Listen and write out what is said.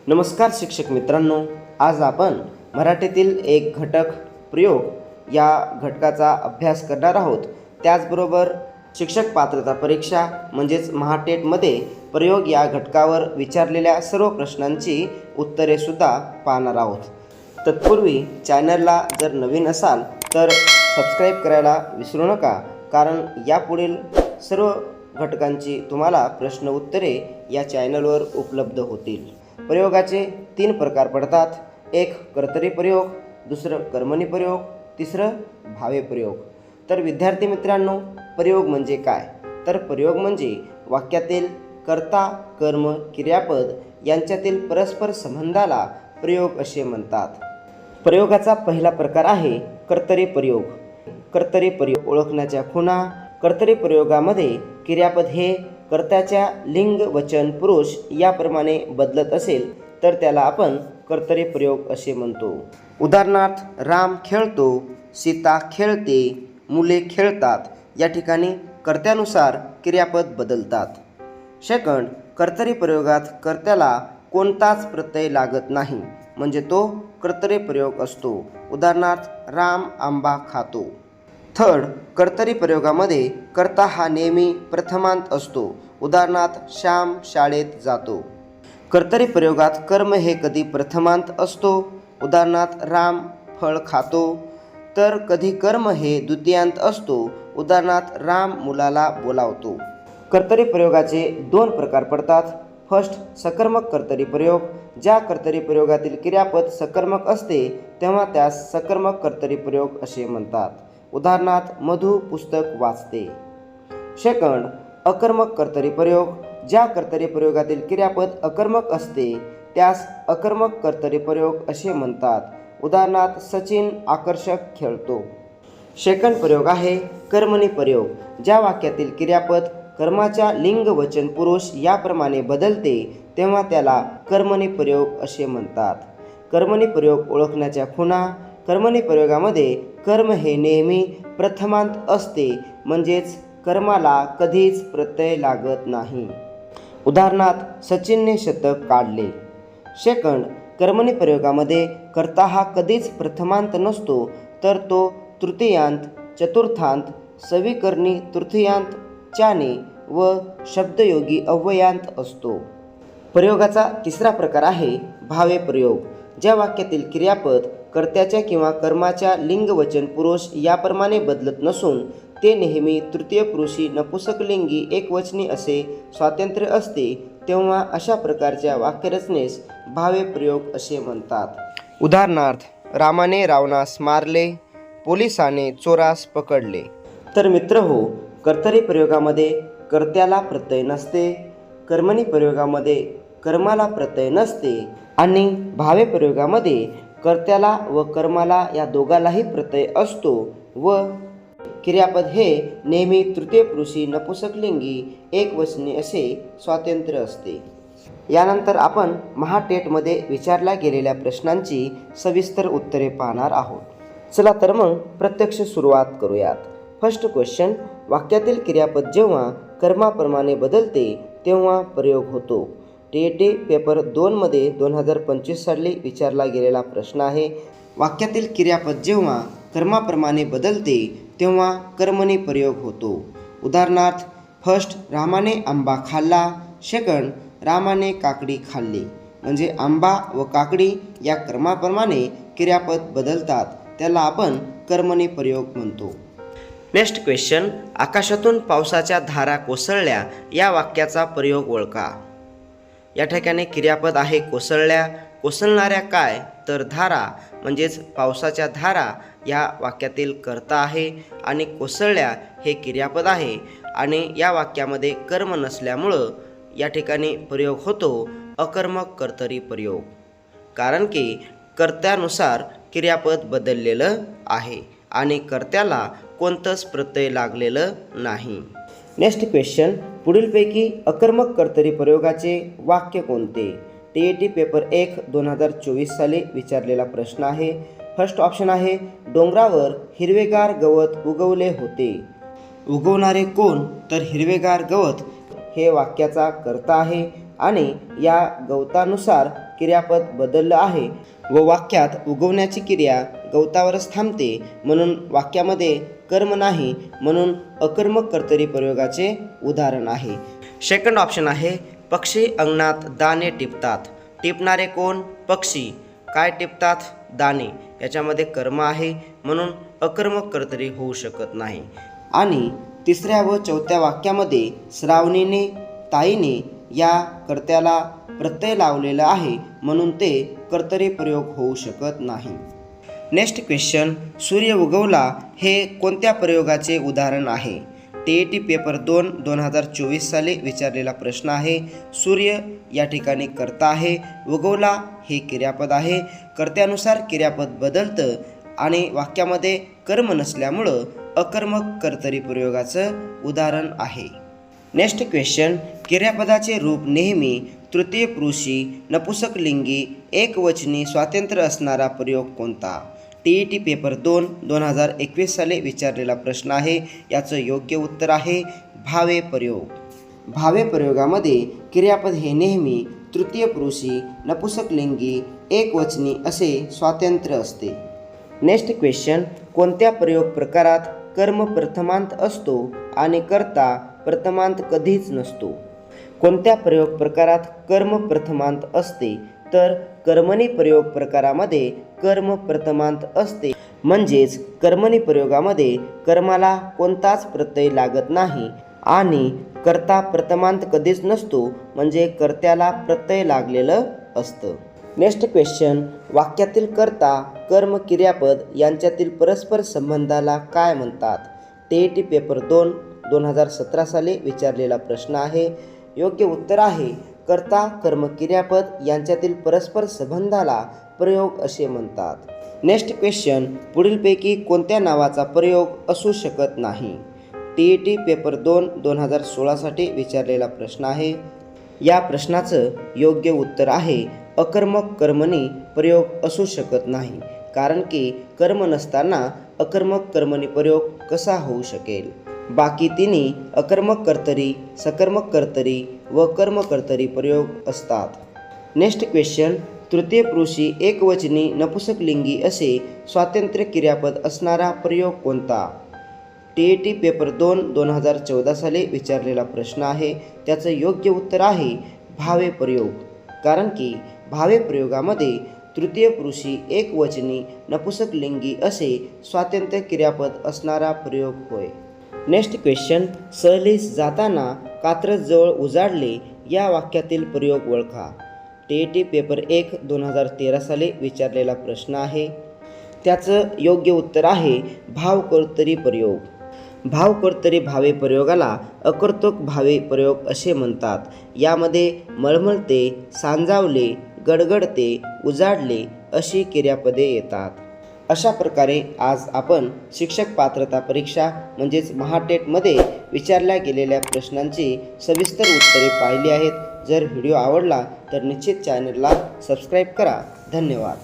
नमस्कार शिक्षक मित्रांनो, आज आपण मराठीतील एक घटक प्रयोग या घटकाचा अभ्यास करणार आहोत. त्याचबरोबर शिक्षक पात्रता परीक्षा म्हणजेच महाटेटमध्ये प्रयोग या घटकावर विचारलेल्या सर्व प्रश्नांची उत्तरे सुद्धा पाहणार आहोत. तत्पूर्वी चॅनलला जर नवीन असाल तर सबस्क्राईब करायला विसरू नका, कारण यापुढील सर्व घटकांची तुम्हाला प्रश्न उत्तरे या चॅनलवर उपलब्ध होतील. प्रयोगाचे 3 प्रकार पडतात. एक कर्तरी प्रयोग, दुसरं कर्मणी प्रयोग, तिसरं भावे प्रयोग. तर विद्यार्थी मित्रांनो, प्रयोग म्हणजे काय? तर प्रयोग म्हणजे वाक्यातील कर्ता, कर्म, क्रियापद यांच्यातील परस्पर संबंधाला प्रयोग असे म्हणतात. प्रयोगाचा पहिला प्रकार आहे कर्तरी प्रयोग. कर्तरी प्रयोग ओळखण्याच्या खुणा. कर्तरी प्रयोगामध्ये क्रियापद हे कर्त्याच्या लिंग, वचन, पुरुष याप्रमाणे बदलत असेल तर त्याला आपण कर्तरी प्रयोग असे म्हणतो. उदाहरणार्थ, राम खेळतो, सीता खेळते, मुले खेळतात. या ठिकाणी कर्त्यानुसार क्रियापद बदलतात. सेकंड, कर्तरी प्रयोगात कर्त्याला कोणताच प्रत्यय लागत नाही, म्हणजे तो कर्तरी प्रयोग असतो. उदाहरणार्थ, राम आंबा खातो. थर्ड, कर्तरी प्रयोगामध्ये कर्ता हा नेहमी प्रथमांत असतो. उदाहरणार्थ, श्याम शाळेत जातो. कर्तरी प्रयोगात कर्म हे कधी प्रथमांत असतो. उदाहरणार्थ, राम फळ खातो. तर कधी कर्म हे द्वितीयांत असतो. उदाहरणार्थ, राम मुलाला बोलावतो. कर्तरी प्रयोगाचे 2 प्रकार पडतात. फर्स्ट, सकर्मक कर्तरी प्रयोग. ज्या कर्तरी प्रयोगातील क्रियापद सकर्मक असते तेव्हा त्यास सकर्मक कर्तरी प्रयोग असे म्हणतात. उदाहरणार्थ, मधु पुस्तक वाचते. सेकंड, अकर्मक कर्तरी प्रयोग. ज्या कर्तरी प्रयोगातील क्रियापद अकर्मक असते त्यास अकर्मक कर्तरी प्रयोग असे म्हणतात. उदाहरणार्थ, सचिन आकर्षक खेळतो. सेकंड प्रयोग आहे कर्मणी प्रयोग. ज्या वाक्यातील क्रियापद कर्माच्या लिंग, वचन, पुरुष याप्रमाणे बदलते तेव्हा त्याला कर्मणी प्रयोग असे म्हणतात. कर्मणी प्रयोग ओळखण्याच्या खुणा. कर्मणी प्रयोगामध्ये कर्म हे नेहमी प्रथमांत असते, म्हणजेच कर्माला कधीच प्रत्यय लागत नाही. उदाहरणार्थ, सचिनने शतक काढले. सेकंड, कर्मणी प्रयोगामध्ये कर्ता हा कधीच प्रथमांत नसतो, तर तो तृतीयांत, चतुर्थांत, सविकरणी तृतीयांत, च्याने व शब्दयोगी अव्ययांत असतो. प्रयोगाचा तिसरा प्रकार आहे भावे प्रयोग. ज्या वाक्यातील क्रियापद कर्त्याच्या किंवा कर्माच्या लिंग, वचन, पुरुष याप्रमाणे बदलत नसून ते नेहमी तृतीय पुरुषी, नपुंसकलिंगी, एकवचनी असे स्वातंत्र्य असते तेव्हा अशा प्रकारच्या वाक्यरचनेस भावे प्रयोग असे म्हणतात. उदाहरणार्थ, रामाने रावणास मारले, पोलिसाने चोरास पकडले. तर मित्रहो, कर्तरी प्रयोगामध्ये कर्त्याला प्रत्यय नसते, कर्मणी प्रयोगामध्ये कर्माला प्रत्यय नसते आणि भावे प्रयोगामध्ये कर्त्याला व कर्माला या दोघालाही प्रत्यय असतो व क्रियापद हे नेहमी तृतीय पुरुषी, नपुंसकलिंगी, एकवचनी असे स्वातंत्र्य असते. यानंतर आपण महाटेटमध्ये विचारल्या गेलेल्या प्रश्नांची सविस्तर उत्तरे पाहणार आहोत. चला तर मग प्रत्यक्ष सुरुवात करूयात. फर्स्ट क्वेश्चन, वाक्यातील क्रियापद जेव्हा कर्माप्रमाणे बदलते तेव्हा प्रयोग होतो. टी पेपर 2 मध्ये 2025 साली विचारला गेलेला प्रश्न आहे. वाक्यातील क्रियापद जेव्हा कर्माप्रमाणे बदलते तेव्हा कर्मणी प्रयोग होतो. उदाहरणार्थ, फर्स्ट, रामाने आंबा खाल्ला. सेकंड, रामाने काकडी खाल्ली. म्हणजे आंबा व काकडी या कर्माप्रमाणे क्रियापद बदलतात, त्याला आपण कर्मणी प्रयोग म्हणतो. नेक्स्ट क्वेश्चन, आकाशातून पावसाच्या धारा कोसळल्या या वाक्याचा प्रयोग ओळखा. या ठिकाणी क्रियापद आहे कोसळल्या. कोसळणाऱ्या काय तर धारा, म्हणजेच पावसाच्या धारा या वाक्यातील कर्ता आहे आणि कोसळल्या हे क्रियापद आहे आणि या वाक्यामध्ये कर्म नसल्यामुळं या ठिकाणी प्रयोग होतो अकर्मक कर्तरी प्रयोग, कारण की कर्त्यानुसार क्रियापद बदललेलं आहे आणि कर्त्याला कोणतंच प्रत्यय लागलेलं नाही. नेक्स्ट क्वेश्चन, पुढीलपैकी अकर्मक कर्तरी प्रयोगाचे वाक्य कोणते? टी पेपर 1 2024 साली विचारलेला प्रश्न आहे. फर्स्ट ऑप्शन आहे, डोंगरावर हिरवेगार गवत उगवले होते. उगवणारे कोण तर हिरवेगार गवत हे वाक्याचा कर्ता आहे आणि या गवतानुसार क्रियापद बदललं आहे व वाक्यात उगवण्याची क्रिया गवतावरच थांबते म्हणून वाक्यामध्ये कर्म नाही म्हणून अकर्मक कर्तरी प्रयोगाचे उदाहरण आहे. सेकंड ऑप्शन आहे पक्षी अंगणात दाणे टिपतात. टिपणारे कोण? पक्षी. काय टिपतात? दाणे. याच्यामध्ये कर्म आहे म्हणून अकर्मक कर्तरी होऊ शकत नाही. आणि तिसऱ्या व चौथ्या वाक्यामध्ये श्रावणीने ताईने या कर्त्याला प्रत्यय लावलेला आहे म्हणून ते कर्तरी प्रयोग होऊ शकत नाही. नेक्स्ट क्वेश्चन, सूर्य उगवला हे कोणत्या प्रयोगाचे उदाहरण आहे? TET पेपर 2 2024 साली विचारलेला प्रश्न आहे. सूर्य या ठिकाणी कर्ता आहे, उगवला हे क्रियापद आहे. कर्त्यानुसार क्रियापद बदलतं आणि वाक्यामध्ये कर्म नसल्यामुळं अकर्मक कर्तरी प्रयोगाचं उदाहरण आहे. नेक्स्ट क्वेश्चन, क्रियापदाचे रूप नेहमी तृतीय पुरुषी नपुसकलिंगी एकवचनी स्वातंत्र्य असणारा प्रयोग कोणता? TET पेपर 2 2021 साली विचारलेला प्रश्न आहे. याचं योग्य उत्तर आहे भावे प्रयोग. भावे प्रयोगामध्ये क्रियापद हे नेहमी तृतीय पुरुषी नपुसकलिंगी एकवचनी असे स्वातंत्र्य असते. नेक्स्ट क्वेश्चन, कोणत्या प्रयोग प्रकारात कर्म प्रथमांत असतो आणि कर्ता प्रथमांत कधीच नसतो? कोणत्या प्रयोग प्रकारात कर्म प्रथमांत असते? तर कर्मणी प्रयोग प्रकारामध्ये कर्म प्रथमांत असते. म्हणजेच कर्मणी प्रयोगामध्ये कर्माला कोणताच प्रत्यय लागत नाही आणि कर्ता प्रथमांत कधीच नसतो म्हणजे कर्त्याला प्रत्यय लागलेलं असतं. नेक्स्ट क्वेश्चन, वाक्यातील कर्ता कर्म क्रियापद यांच्यातील परस्पर संबंधाला काय म्हणतात? TET पेपर 2 2017 साली विचारलेला प्रश्न आहे. योग्य उत्तर आहे कर्ता कर्म क्रियापद यांच्यातील परस्पर संबंधाला प्रयोग असे म्हणतात. नेक्स्ट क्वेश्चन, पुढीलपैकी कोणत्या नावाचा प्रयोग असू शकत नाही? TET पेपर 2 2016 साठी विचारलेला प्रश्न आहे. या प्रश्नाचं योग्य उत्तर आहे अकर्मक कर्मणी प्रयोग असू शकत नाही, कारण की कर्म नसताना अकर्मक कर्मणी प्रयोग कसा होऊ शकेल? बाकी तिन्ही अकर्मक कर्तरी, सकर्मक कर्तरी व कर्म कर्तरी प्रयोग असतात. नेक्स्ट क्वेश्चन, तृतीय पुरुषी एकवचनी नपुसकलिंगी असे स्वातंत्र्य क्रियापद असणारा प्रयोग कोणता? TET पेपर 2 2014 साली विचारलेला प्रश्न आहे. त्याचं योग्य उत्तर आहे भावे प्रयोग, कारण की भावे प्रयोगामध्ये तृतीय पुरुषी एकवचनी नपुसकलिंगी असे स्वातंत्र्य क्रियापद असणारा प्रयोग होय. नेक्स्ट क्वेश्चन, सहलीस जाताना कात्रजजवळ उजाडले या वाक्यातील प्रयोग ओळखा. TET पेपर 1 2013 साली विचारलेला प्रश्न आहे. त्याचं योग्य उत्तर आहे भावकर्तरी प्रयोग. भावकर्तरी भावे प्रयोगाला अकर्तक भावे प्रयोग असे म्हणतात. यामध्ये मळमळते, सांजावले, गडगडते, उजाडले अशी क्रियापदे येतात. अशा प्रकारे आज आपण शिक्षक पात्रता परीक्षा म्हणजेच महाटेटमध्ये विचारल्या गेलेल्या प्रश्नांची सविस्तर उत्तरे पाहिली आहेत. जर व्हिडिओ आवडला तर निश्चित चॅनलला सबस्क्राईब करा. धन्यवाद.